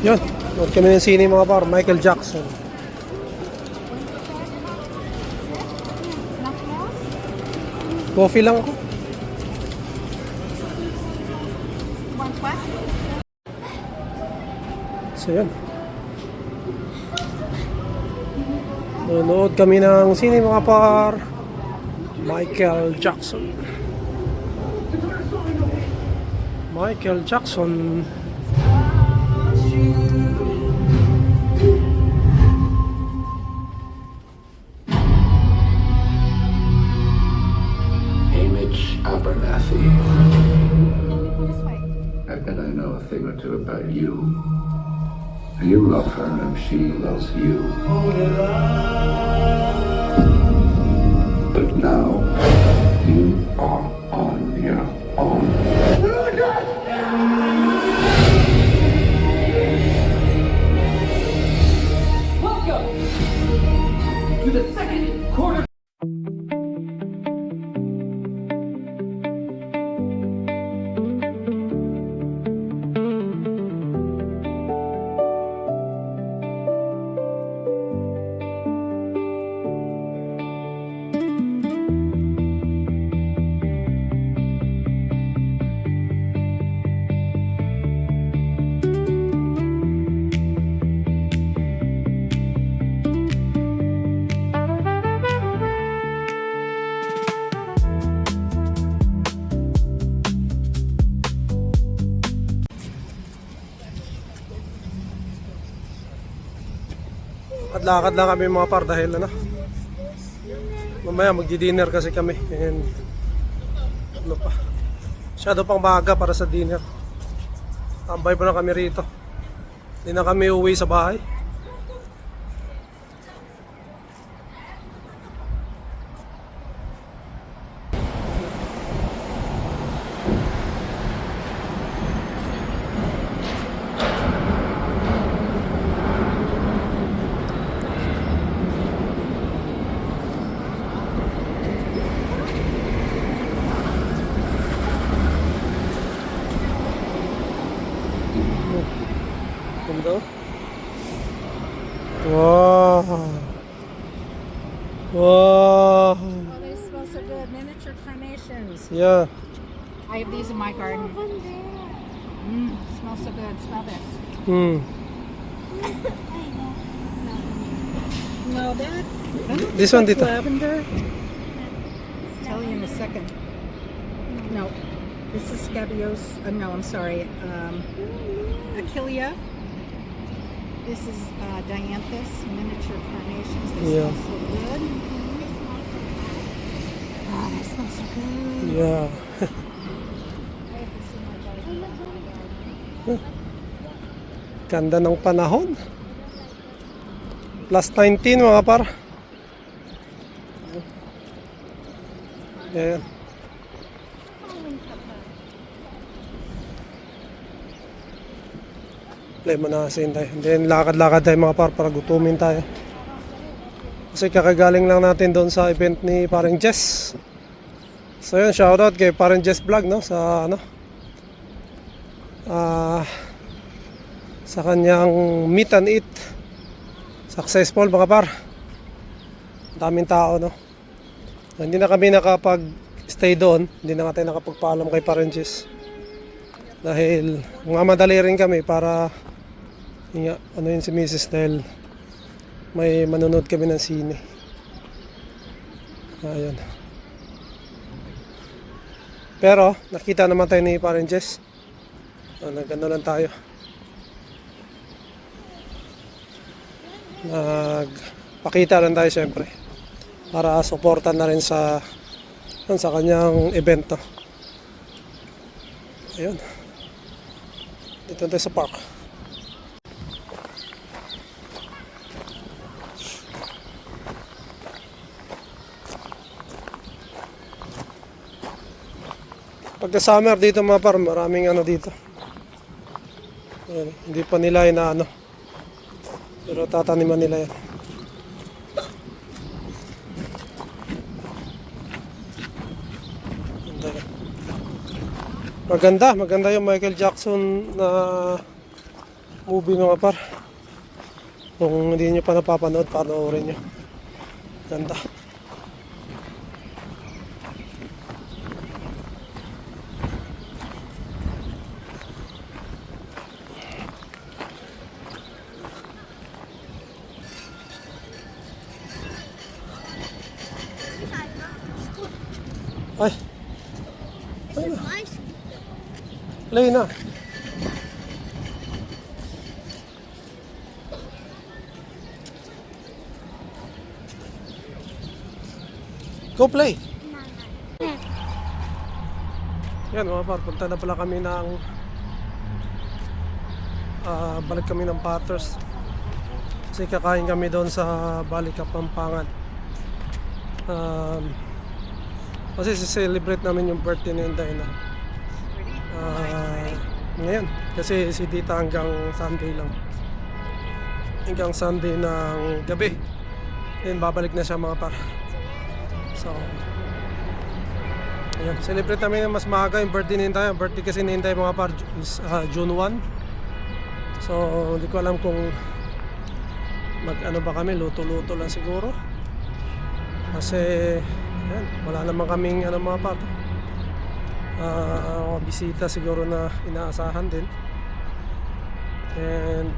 Yun, nood kami ng sine mga par, Michael Jackson. Coffee lang ako. So yun, nanonood kami ng sine mga par, Michael Jackson. Michael Jackson. Abernathy. I bet I know a thing or two about you. You love her and she loves you. But now, you are on your own. Welcome to the second quarter. Lakad lang kami mga par dahil ano, mamaya magdi-dinner kasi kami and ano pa, masyado pang baga para sa dinner. Tambay pa na kami rito, hindi na kami uwi sa bahay. Ganda. Wow. Wow. Oh, they smell so good. Miniature carnations. Yeah. I have these in my garden. Smells so good. Smell this. No, that. This one dito. Lavender. I'll tell you in a second. No, this is scabious. No, I'm sorry. Achillea. This is dianthus, miniature carnations. They Yeah. smell so good. Oh, they smell so good. Yeah. I have this in my garden. Ganda ng panahon. Plus 19 mga par. Ayan. Play mo na kasi tayo. And then lakad-lakad tayo mga par para gutumin tayo. Kasi kakagaling lang natin doon sa event ni Parang Jess. So yun, shoutout kay Parang Jess Vlog, no? Sa ano, sa kanyang meet and eat. Successful mga par. Daming tao, no? Hindi na kami nakapag-stay doon. Hindi na tayo nakapagpaalam kay Parang Jess. Dahil mga madali rin kami para ano yun si Mrs. dahil may manonood kami ng sine. Ayun. Pero nakita naman tayo ni Parang Jess. Nagano lang tayo. Nagpakita lang tayo syempre para suportan na rin sa kanyang evento. Ayun. Dito tayo sa park. Pagka summer dito mga par, maraming ano dito. Ayan, hindi pa nila inaano. Pero tataniman nila yan. Maganda yung Michael Jackson na movie mga par. Kung hindi nyo pa napapanood, panoorin nyo. Ganda. Ay, This is my school. play na. Go play. Yan mga par, punta na pala kami ng balik kami ng Patters. Kasi kakain kami doon sa Balik Kapampangan. Kasi celebrate namin yung birthday ni Inday na. Ngayon, kasi si Tita hanggang Sunday lang. Hanggang Sunday ng gabi. Then babalik na siya mga par. So, ayan, celebrate namin ng mas maaga yung birthday ni Inday. Ang birthday kasi ni Inday mga par is June 1. So, hindi ko alam kung mag-ano ba kami, luto-luto lang siguro. Kasi, ayan, wala naman kaming ano mga par. Bisita siguro na inaasahan din. And,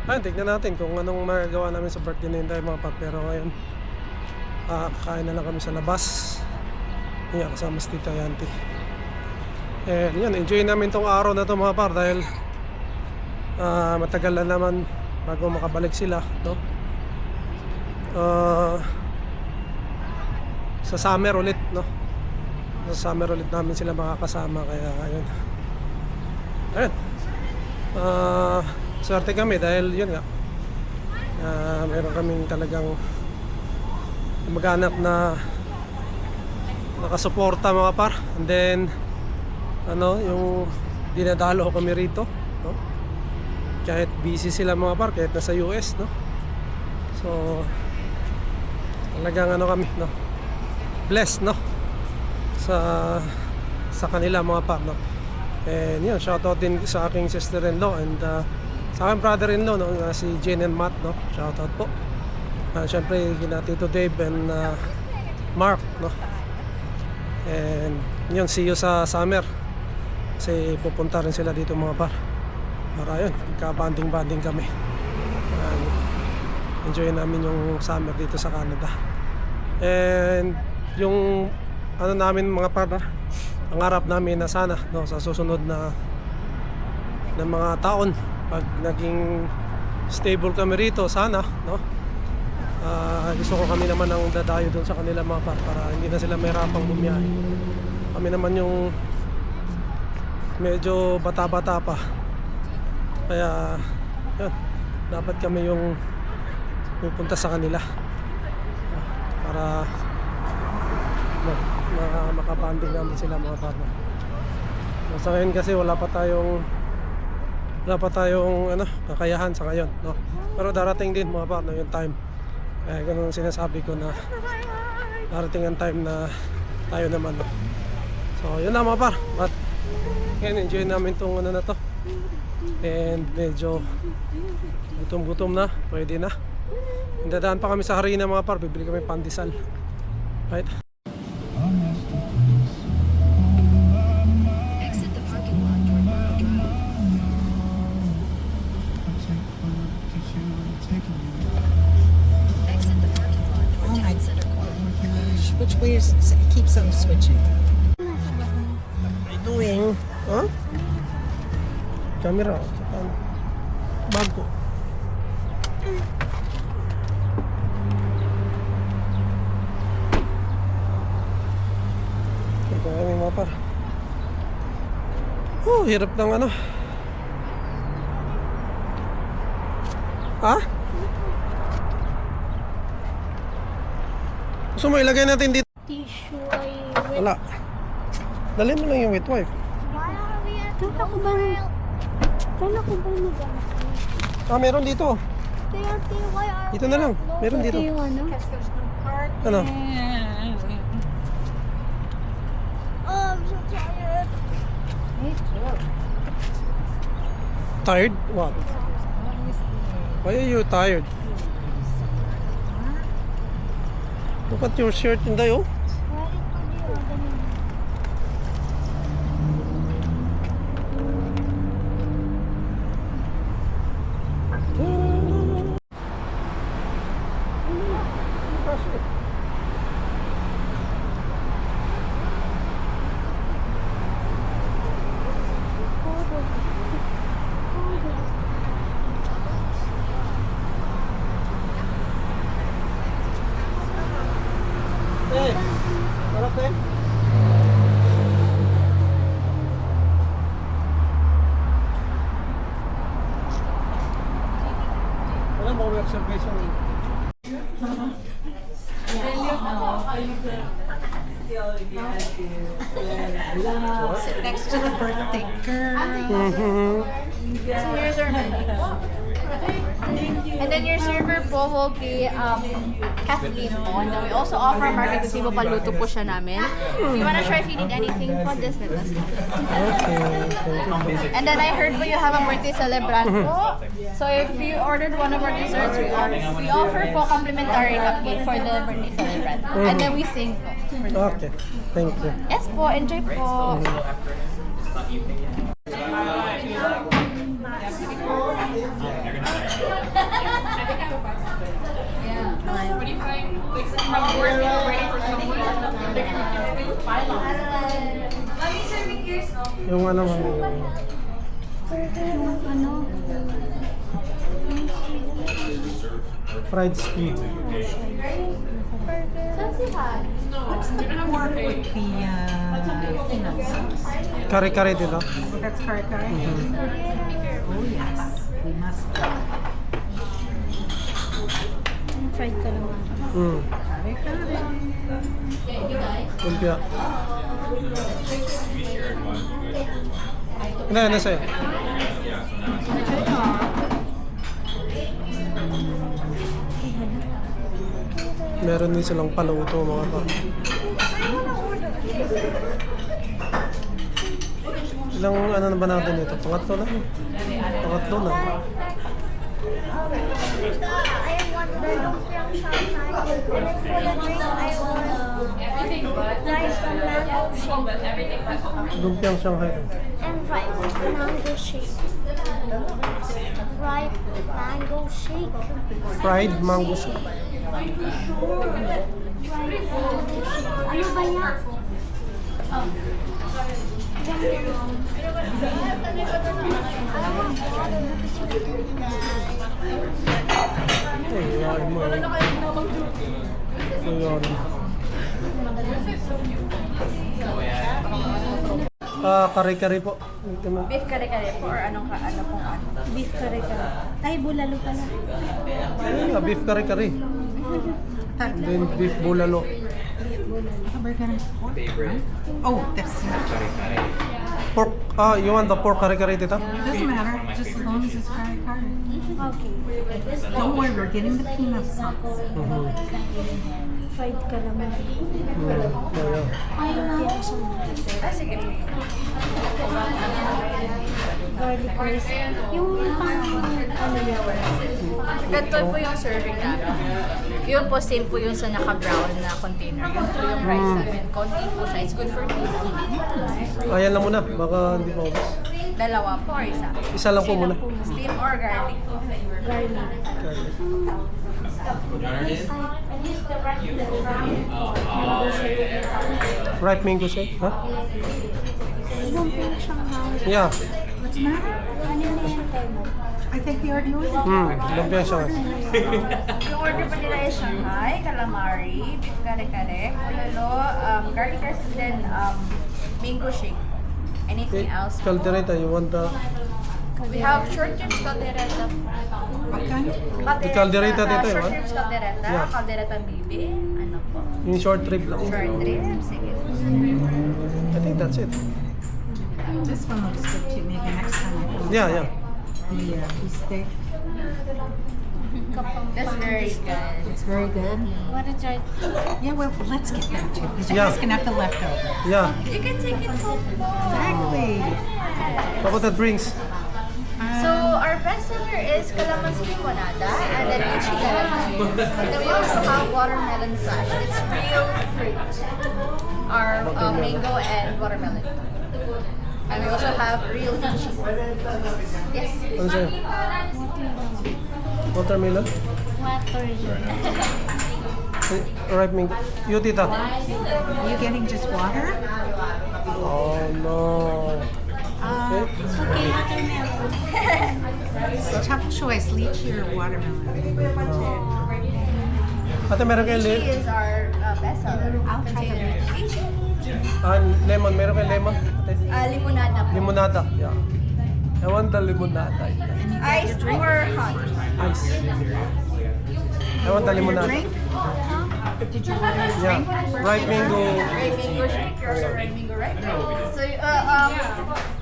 ayun, tignan natin kung anong magagawa namin sa birthday ni Inday mga par. Pero ngayon, kakain na lang kami sa labas. Yan, kasama si Tita Yanti. And yan, enjoy namin tong araw na to mga par dahil matagal na naman bago makabalik sila, no? Sa summer ulit, no? Sa summer ulit namin sila makakasama, kaya ayun. Ayun. Swerte kami dahil yun nga. Meron kaming talagang mag-anak na nakasuporta mga par. And then ano, yung dinadalo kami rito, no? Kahit busy sila mga par, kahit nasa US, no? So talagang ano kami, no? Blessed, no? Sa kanila mga par, no? And yun, shoutout din sa aking sister-in-law and sa aking brother-in-law, no? Si Jane and Matt, no? Shoutout po. Siyempre kina Tito Dave and Mark, no? And yun, see you sa summer kasi pupunta rin sila dito mga par para yun, ka-banding kami. Enjoy namin yung summer dito sa Canada. And yung ano namin mga par, ang harap namin na sana, no, sa susunod na mga taon pag naging stable kami rito, sana, no, gusto ko kami naman ang dadayo doon sa kanila mga par para hindi na sila mahirapang bumiyahe. Kami naman yung medyo bata-bata pa, kaya yun, dapat kami yung pupunta sa kanila para makabanding namin sila mga par. Sa ngayon kasi wala pa tayong ano, kakayahan sa ngayon, no? Pero darating din mga par, no, yung time. Kaya ganun sinasabi ko na darating ang time na tayo naman, no? So yun na mga par. But ngayon enjoy namin tong ano na to. And medyo gutom na, pwede na. Dadaan pa kami sa Harina mga par, bibili kami pandesal. Right? Exit the parking lot toward Borough Drive. Exit the parking lot toward Town Center Court. Which way is it? It keeps on switching. Doing? Huh? Camera. Bag ko. Ito kami mga par. Hirap ng ano. Ha? Gusto mo ilagay natin dito? Tissue ay Wala. Dalhin mo lang yung wet wipe. Why are we at the Kala ko ba nag Meron dito. why are Dito na lang. Meron dito. yung ano? Because there's no park. Ano? Oh, I'm so tired. Me too. Tired? What? Why are you tired? Look at your shirt, Inday, oh. Hey, harap din. Wala mo may observation. Sit next to the birthday girl. So here's our menu. And then your server po will be Kathleen po. And then we also offer market kasi paluto po siya namin. If you wanna try if you need anything po, just let us know. Okay, thank you. And then I heard po you have a birthday celebrant po. So if you ordered one of our desserts, we offer po complimentary cupcake for the birthday celebrant. And then we sing po. Okay, thank you. Yes po, enjoy po. Yung ano mo, fried squid. What's the pork with the peanut sauce? Kare-kare din, no? That's kare-kare? Oh yes, we must go. Fried ka naman. Kare-kare. Lumpia. Ano sa'yo? Meron din silang paluto, mga pa. Ilang ano na ba natin ito? Pangatlo na. Pangatlo na. I want the lumpiang Shanghai. And then for the drink, I want rice and mango shake. Lumpiang Shanghai. And fried mango shake. Fried mango shake. Fried mango shake. Ano ba yan? Ay, mo. Ayun. Kare-kare po. Ito mo. Beef kare-kare po or ano pong ano? Beef kare-kare. Ay, bulalo pala. Yeah, beef kare-kare. Then beef bulalo. Favorite? Oh, that's Pork, you want the pork kare-kare, tita? doesn't matter, just as long as it's kare-kare. Okay. Don't worry, we're getting the peanut sauce. Fried ka naman. Yeah. Ay, na. Sige. Garlic rice. Yung pang, ano yun? Ganito po yung serving namin. Yun po, same po yung sa naka-brown na container. Yun po yung price namin. Konti po siya. It's good for people. Ayan lang muna, baka hindi pa ubos. Dalawa po or isa? Isa lang po muna. Steam or garlic po? Garlic. Ripe mango shake, ha? Lumpiang Shanghai. Yeah. What's the matter? Ano na yung tema? I think they already ordered. Lumpiang Shanghai. Yung order po nila is Shanghai, calamari, beef kare-kare, bulalo, garlic rice, and then mango shake. Anything else? Caldereta, you want the... We have short ribs caldereta. What kind? caldereta dito, Short eh, ribs caldereta, Yeah. caldereta bibi, ano po? Yung short rib lang. Short ribs, sige. I think that's it. This one looks good too. Maybe next time I can Yeah. the beef steak. That's very good. It's very good. Wanna try? Yeah, well, let's get that too. Because you Yeah. guys can have the leftover. Yeah. You can take it home po. Exactly. How about the drinks? So, Our bestseller is calamansi limonada and then lychee gelatin. And then we also have watermelon flash. It's real fruit. Our mango and watermelon. And we also have real lychee. Yes. Ano sa'yo? Watermelon? Ripe mango. You, tita? Are you getting just water? Oh, no. It's a tough choice, lychee or watermelon. Ate, meron kayo Lychee is our bestseller. I'll try the Lychee. lemon. Meron kayo lemon? Ate? Limonada po. Limonada. Yeah. I want the limonada. Ice or hot? Ice. I want the limonada. Drink? Did you order a Yeah. drink? Ripe mango. Right mango shake. You're also right mango, right? So,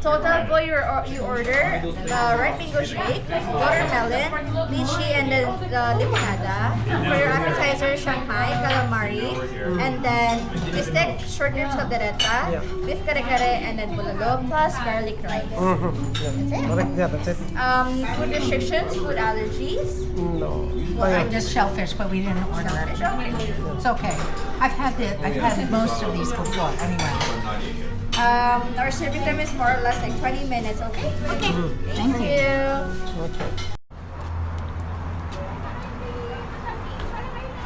total po you order the ripe mango shake, watermelon, lychee, and then the limonada. For your appetizer, Shanghai, calamari, and then bistec, short ribs caldereta, beef kare-kare, and then bulalo, plus garlic rice. That's it. Correct. Yeah, that's it. Food restrictions, food allergies. No. Well, Ayun. just shellfish, but we didn't order it. It's okay. I've had most of these before. Anyway, Our serving time is more or less like 20 minutes, okay? Okay. Thank you.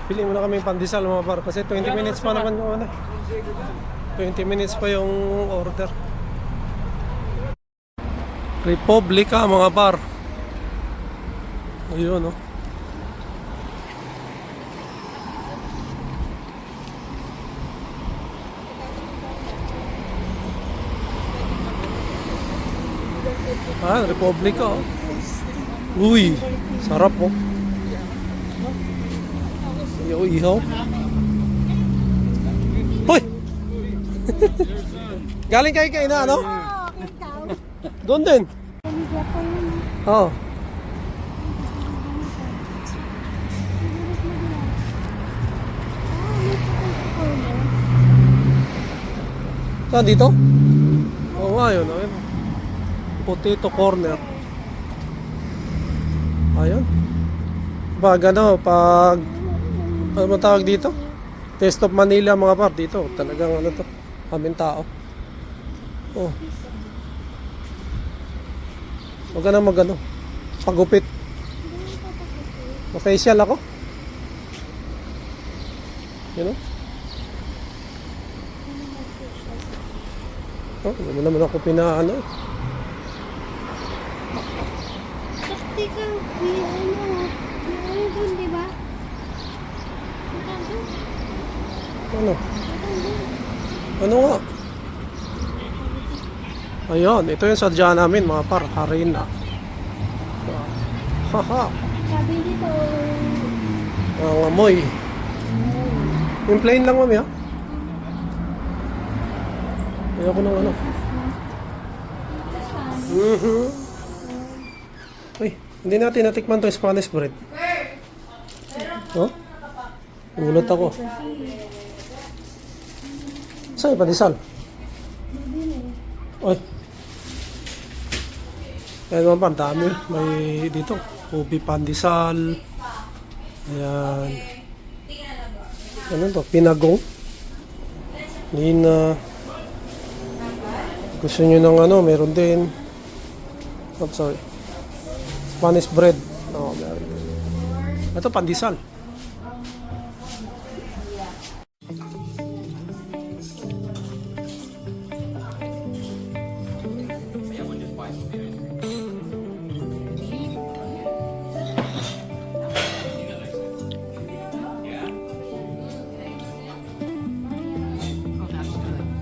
Pili mo na kami pandesal mga par kasi 20 minutes pa naman yung ano. 20 minutes pa yung order. Republica mga par. Ayun, no. Republica. Oh. Uy, sarap po. Yo, ihaw. Hoy! Galing kayo kayo na, ano? Doon din. Oo. Saan dito? Oo nga yun. Ayun. Potato corner. Ayun. Pag ano, pag ano man tawag dito? Taste of Manila mga par dito. Talagang ano to, kaming tao. Oh. Huwag ka na mag ano, pagupit. Ma-facial ako. You know? Oh, hindi mo naman ako pinaano eh. Teka, may ano doon, di ba? Ano? Ano nga? Ayun, ito yung sadya namin mga par, harina. Haha, Sabi dito, ang amoy. Yung plain lang mami ha? Ayoko ng ano. Uy, hindi natin natikman to Spanish bread. Oh? Ulat ako. Saan yung pandesal? Oy. Ayan naman pa, ang dami. May dito, ubi pandesal. Ayan. Ano to? Pinagong. Nina. Gusto nyo ng ano, meron din. Oh, sorry. Spanish bread. Oo, meron. Ito, pandesal.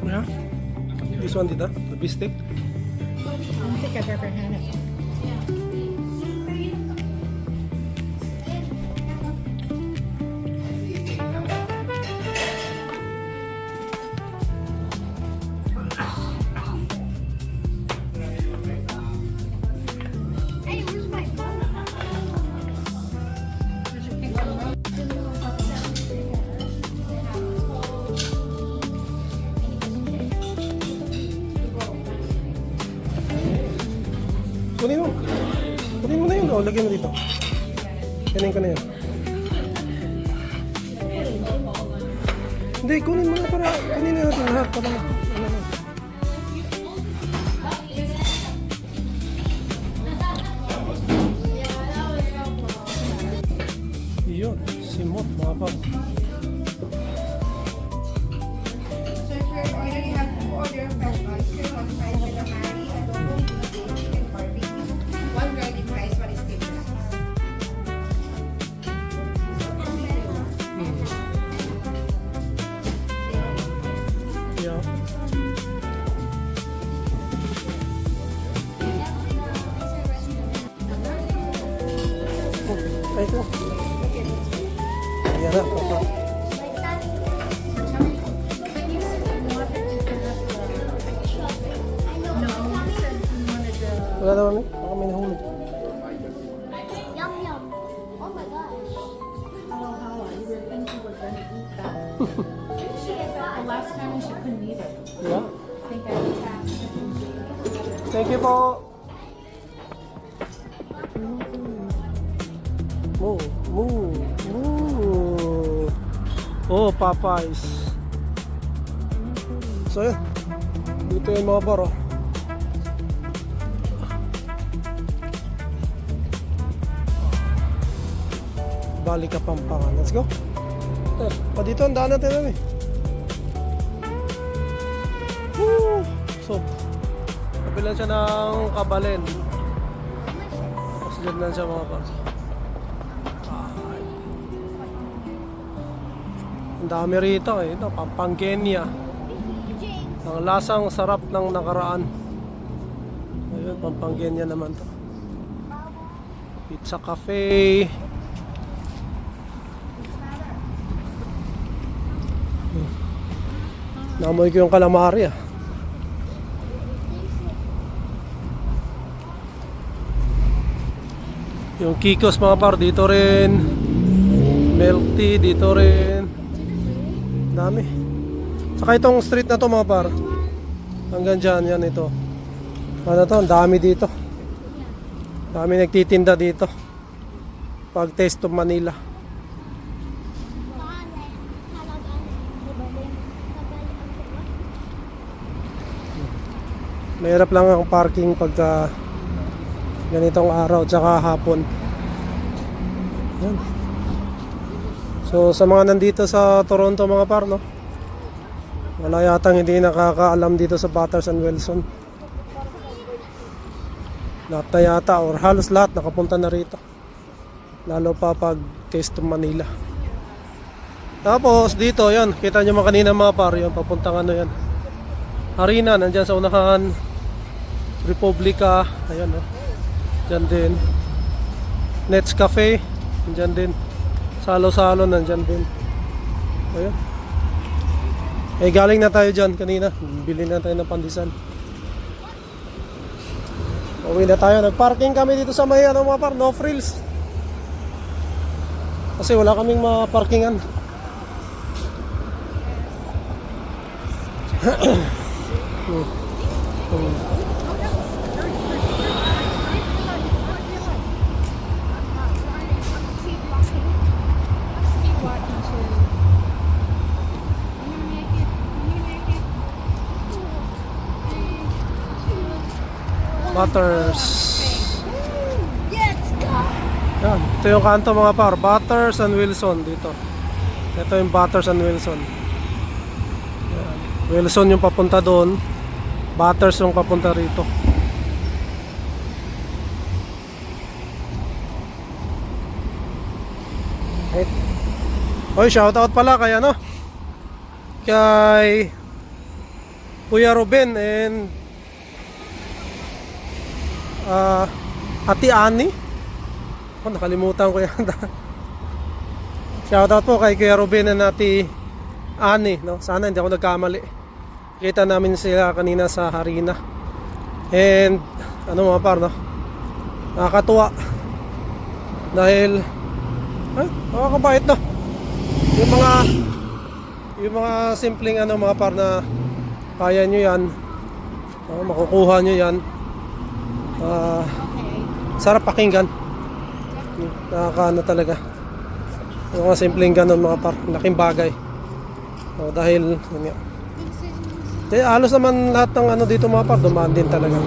Yeah. This one, Tita? The beef steak? I don't think I've ever had it. hey, where's my phone? Kunin mo. Kunin mo. Oh, lagyan mo dito. Kanin ko na yan. Hindi, kunin mo na para kunin na natin lahat para ano na. Yun, simot mga pa. So if you're ordering, you have to order chicken on fries with a Mari, adobo, chicken barbecue, one garlic rice, one steamed rice. Yeah. Oh, ay ito. Ayan na, papa. Wala naman eh. Baka may nahulog. Yum yum. Oh my gosh. Yeah. Thank you po. Moo, moo, moo. Oh, Popeyes. So yun. Dito yung mga bar, oh. Balik ka Pampangan. Let's go. Pa dito ang daan natin eh. Woo! So, kabilan siya ng Kabalen. Oxygen lang siya mga par. Ang dami rito eh. Ito, Pampangkenya. Ang lasang sarap ng nakaraan. Ayun, Pampangkenya naman to. Pizza Cafe. Namoy ko yung calamari ah. Yung Kikos mga par dito rin. Milk tea dito rin. Dami. Saka itong street na to mga par. Hanggang dyan yan ito. Ano to? Ang dami dito. Dami nagtitinda dito. Pag Taste of Manila. Mahirap lang ang parking pagka ganitong araw tsaka hapon. Yan. So sa mga nandito sa Toronto mga par, no? Wala yatang hindi nakakaalam dito sa Bathurst and Wilson. Lahat na yata or halos lahat nakapunta na rito. Lalo pa pag Taste of Manila. Tapos dito yan, kita nyo mga kanina mga par, yung papuntang ano yan, Harina, nandyan sa unahan. Republica, ayan o. Dyan din. Nets Cafe, nandyan din. Salo-salo, nandyan din. Ayan. Eh, galing na tayo dyan kanina. Bili na tayo ng pandesal. Uwi na tayo. Nag-parking kami dito sa may ano mga par, no frills. Kasi wala kaming ma-parkingan. Bathurst. Yan. Ito yung kanto mga par. Bathurst and Wilson dito. Ito yung Bathurst and Wilson. Yan. Wilson yung papunta doon. Bathurst yung papunta rito. Right. Oy, shoutout pala kay ano? Kay Kuya Ruben and Ate Ani. Oh, nakalimutan ko yan. Shoutout po kay Kuya Ruben and Ate Ani, no? Sana hindi ako nagkamali. Kita namin sila kanina sa Harina. And ano mga par, no? Nakakatuwa. Dahil ay, nakakabait, no? Yung mga simpleng ano mga par na kaya nyo yan, makukuha nyo yan. Sarap pakinggan. Nakakaano talaga. Yung mga simpleng ganun mga par, laking bagay. Dahil yun nga. Kaya halos naman lahat ng ano dito mga par, dumaan din talaga.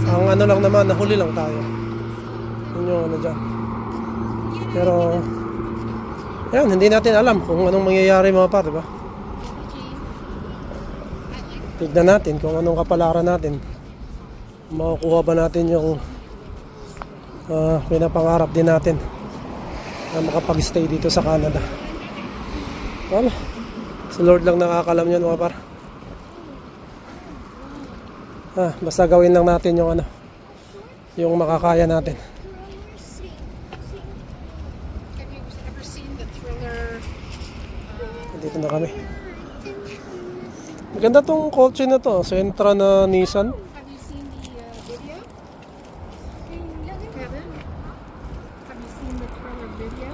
Ang ano lang naman, nahuli lang tayo. Yun yung ano dyan. Pero yan, hindi natin alam kung anong mangyayari mga par, diba? Tignan natin kung anong kapalaran natin. Makukuha ba natin yung pinapangarap din natin na makapag-stay dito sa Canada. Well, si Lord lang nakakalam yun mga par. Basta gawin lang natin yung ano, yung makakaya natin. Have you ever seen the thriller? Dito na kami. Maganda tong kotse na to, Sentra na Nissan. Have you seen the video? Kevin? Have you seen the thriller video?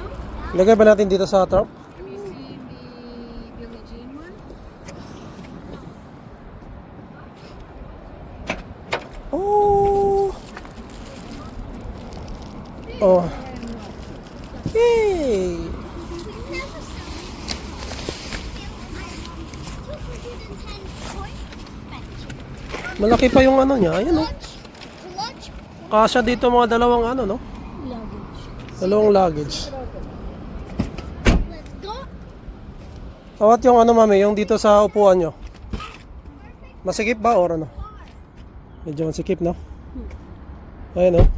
Lagay ba natin dito sa truck? Have you seen the Billie Jean one? Oh! Oh! Yay! Malaki pa yung ano niya, ayan oh. Kasya dito mga dalawang ano no? Dalawang luggage. Awat yung ano mami, yung dito sa upuan nyo. Masikip ba or ano? Medyo masikip no? Ayan oh,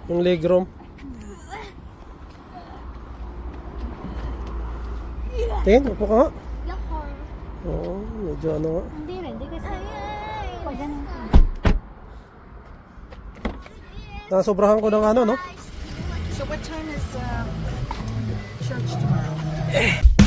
yung legroom. Tingin, upo ka nga. Oo, medyo ano nga. Hindi kasi. Pag ganun. Nasobrahan ko ng ano no? So what time is church tomorrow?